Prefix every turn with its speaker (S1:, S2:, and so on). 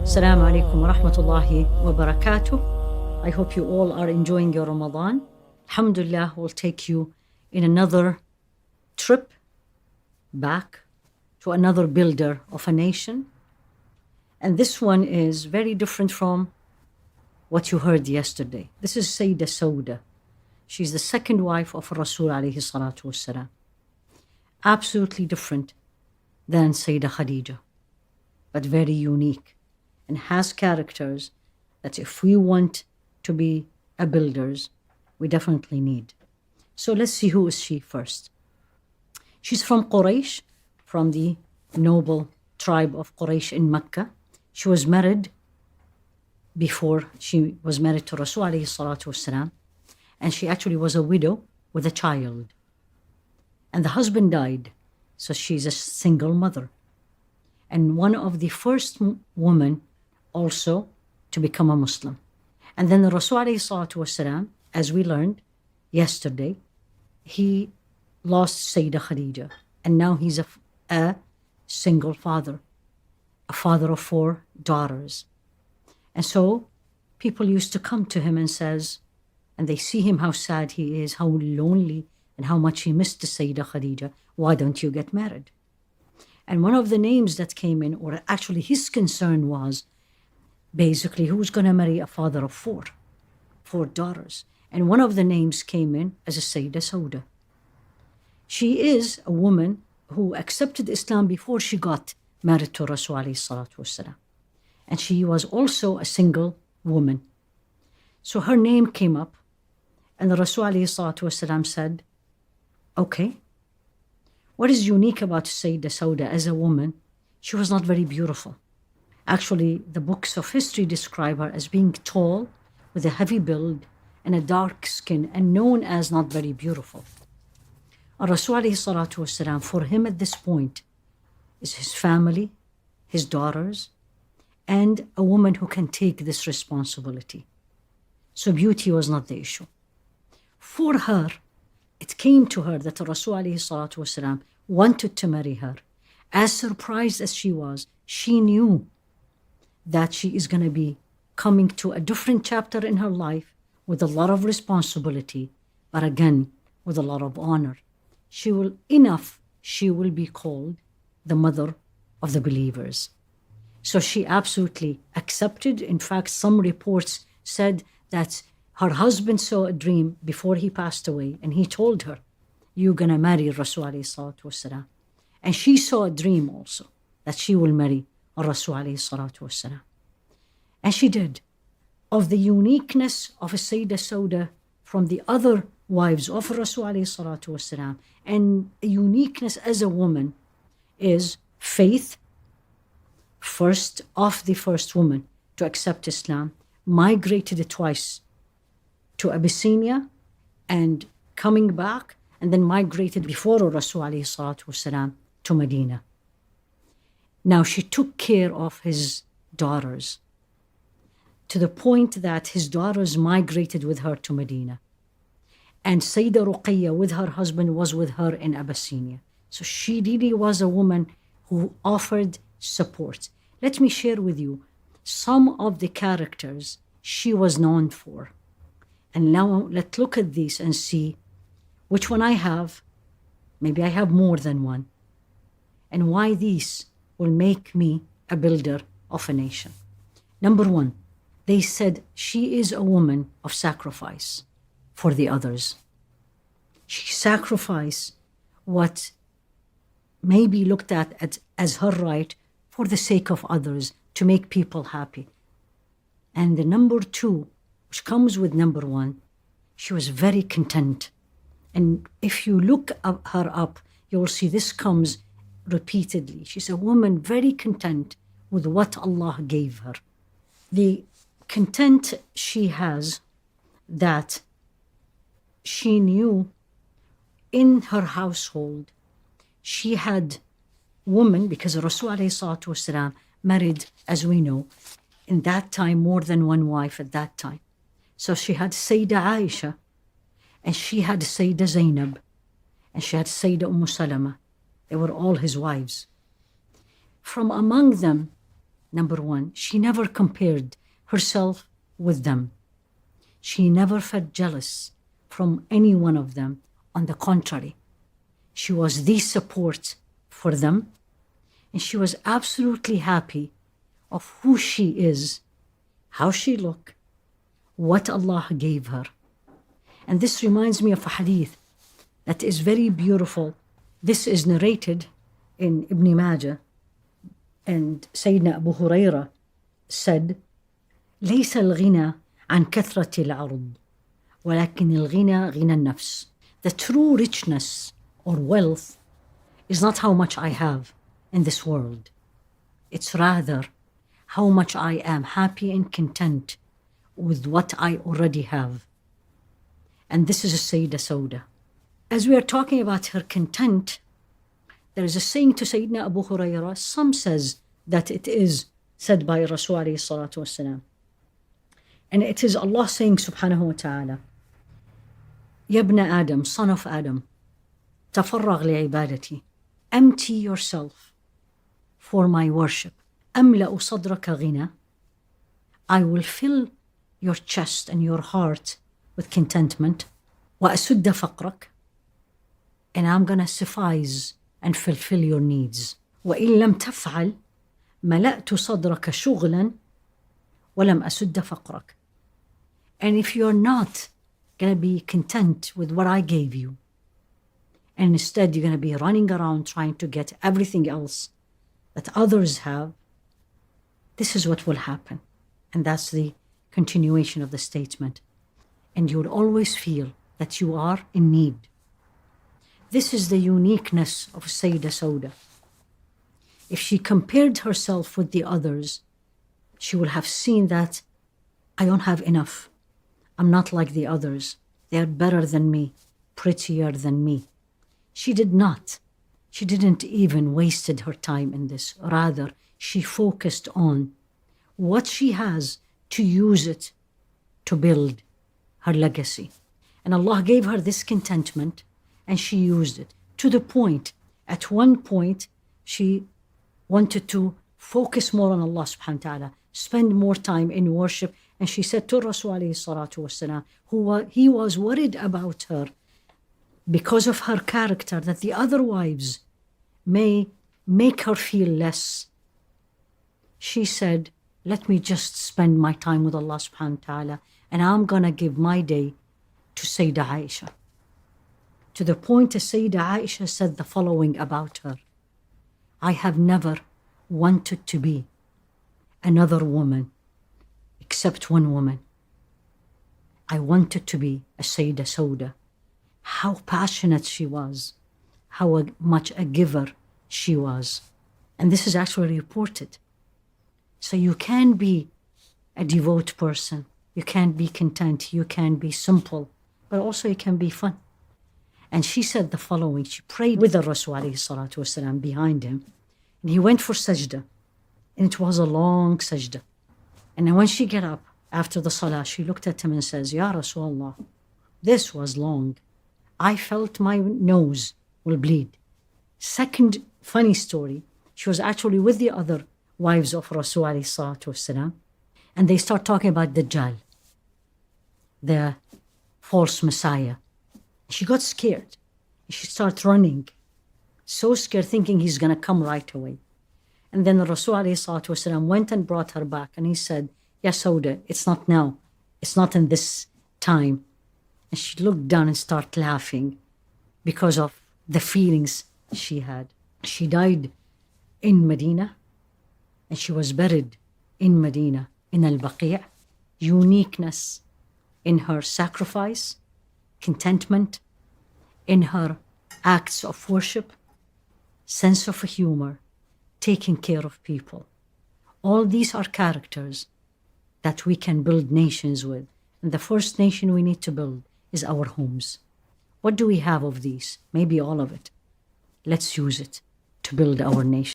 S1: Assalamu alaikum wa rahmatullahi wa barakatuh. I hope you all are enjoying your Ramadan. Alhamdulillah, we'll take you in another trip back to another builder of a nation. And this one is very different from what you heard yesterday. This is Sayyidah Sawdah. She's the second wife of Rasul alayhi salatu wassalam. Absolutely different than Sayyidah Khadijah, but very unique and has characters that if we want to be a builders, we definitely need. So let's see who is she first. She's from Quraysh, from the noble tribe of Quraysh in Mecca. She was married before she was married to Rasul alayhi salatu wasalam, and she actually was a widow with a child. And the husband died, so she's a single mother. And one of the first women also to become a Muslim. And then the Rasul alayhi salatu wasalam, as we learned yesterday, he lost Sayyidah Khadijah, and now he's a single father, a father of 4 daughters. And so people used to come to him and they see him how sad he is, how lonely, and how much he missed the Sayyidah Khadijah. Why don't you get married? And one of the names that came in, or actually his concern was, basically, who's going to marry a father of 4 daughters? And one of the names came in as a Sayyidah Sawdah. She is a woman who accepted Islam before she got married to Rasul alayhi salatu wasalam. And she was also a single woman. So her name came up, and the Rasul alayhi salatu wasalam said, okay, what is unique about Sayyidah Sawdah as a woman? She was not very beautiful. Actually, the books of history describe her as being tall, with a heavy build, and a dark skin, and known as not very beautiful. Rasul alayhi salatu wasalam, for him at this point, is his family, his daughters, and a woman who can take this responsibility. So beauty was not the issue. For her, it came to her that Rasul alayhi salatu wasalam wanted to marry her. As surprised as she was, she knew that she is going to be coming to a different chapter in her life with a lot of responsibility, but again, with a lot of honor. She will be called the mother of the believers. So she absolutely accepted. In fact, some reports said that her husband saw a dream before he passed away, and he told her, you're going to marry Rasul alayhi salatu wasalam. And she saw a dream also that she will marry Rasul alayhi salatu wasalam. And she did. Of the uniqueness of a Sayyidah Sawdah from the other wives of Rasul alayhi salatu wasalam, and a uniqueness as a woman is faith, first of the first woman to accept Islam, migrated twice to Abyssinia and coming back, and then migrated before Rasul alayhi salatu wasalam to Medina. Now she took care of his daughters to the point that his daughters migrated with her to Medina. And Sayyidah Ruqayya with her husband was with her in Abyssinia. So she really was a woman who offered support. Let me share with you some of the characters she was known for. And now let's look at these and see which one I have. Maybe I have more than one. And why these will make me a builder of a nation. Number 1, they said she is a woman of sacrifice for the others. She sacrificed what may be looked at as her right for the sake of others, to make people happy. And the number 2, which comes with number 1, she was very content. And if you look her up, you'll see this comes repeatedly. She's a woman very content with what Allah gave her. The content she has, that she knew in her household, she had women, because Rasul alayhi salatu wasalam married, as we know, in that time more than one wife at that time. So she had Sayyidah Aisha, and she had Sayyidah Zainab, and she had Sayyidah Salama. They were all his wives. From among them, number one, she never compared herself with them. She never felt jealous from any one of them. On the contrary, she was the support for them, and she was absolutely happy of who she is, how she looked, what Allah gave her. And this reminds me of a hadith that is very beautiful. This is narrated in Ibn Majah, and Sayyidina Abu Huraira said, ليس الغنى عن كثرة العرض ولكن الغنى غنى النفس. The true richness or wealth is not how much I have in this world. It's rather how much I am happy and content with what I already have. And this is a Sayyidah Sawdah. As we are talking about her content, there is a saying to Sayyidina Abu Huraira. Some says that it is said by Rasul alayhi salatu wasalam. And it is Allah saying subhanahu wa ta'ala, Ya ibn Adam, son of Adam, تفرغ لعبادتي. Empty yourself for my worship. أملأ صدرك غنى. I will fill your chest and your heart with contentment. وأسد فقرك. And I'm going to suffice and fulfill your needs. وإن لم تفعل ملأت صدرك شغلا ولم أسد فقرك. And if you're not going to be content with what I gave you, and instead you're going to be running around trying to get everything else that others have, this is what will happen. And that's the continuation of the statement. And you'll always feel that you are in need. This is the uniqueness of Sayyidah Sawdah. If she compared herself with the others, she would have seen that I don't have enough. I'm not like the others. They are better than me, prettier than me. She did not. She didn't even wasted her time in this. Rather, she focused on what she has to use it to build her legacy. And Allah gave her this contentment, and she used it to the point, at one point, she wanted to focus more on Allah subhanahu wa ta'ala, spend more time in worship. And she said to Rasul alayhi salatu wasalam, he was worried about her because of her character, that the other wives may make her feel less. She said, let me just spend my time with Allah subhanahu wa ta'ala, and I'm going to give my day to Sayyidah Aisha. To the point that Sayyidah Aisha said the following about her: I have never wanted to be another woman except one woman. I wanted to be a Sayyidah Sawdah. How passionate she was, how much a giver she was. And this is actually reported. So you can be a devout person, you can be content, you can be simple, but also you can be fun. And she said the following. She prayed with the Rasul alayhi salatu wasalam behind him, and he went for sajda, and it was a long sajda. And then when she got up after the salah, she looked at him and says, Ya Rasulullah, this was long. I felt my nose will bleed. Second funny story, she was actually with the other wives of Rasul alayhi salatu wasalam, and they start talking about Dajjal, the false Messiah. She got scared. She started running, so scared, thinking he's going to come right away. And then the Rasul alayhi salatu wasalam went and brought her back, and he said, Ya Sawdah, it's not now. It's not in this time. And she looked down and started laughing because of the feelings she had. She died in Medina, and she was buried in Medina, in Al-Baqi'. Uniqueness in her sacrifice, contentment, in her acts of worship, sense of humor, taking care of people. All these are characters that we can build nations with. And the first nation we need to build is our homes. What do we have of these? Maybe all of it. Let's use it to build our nation.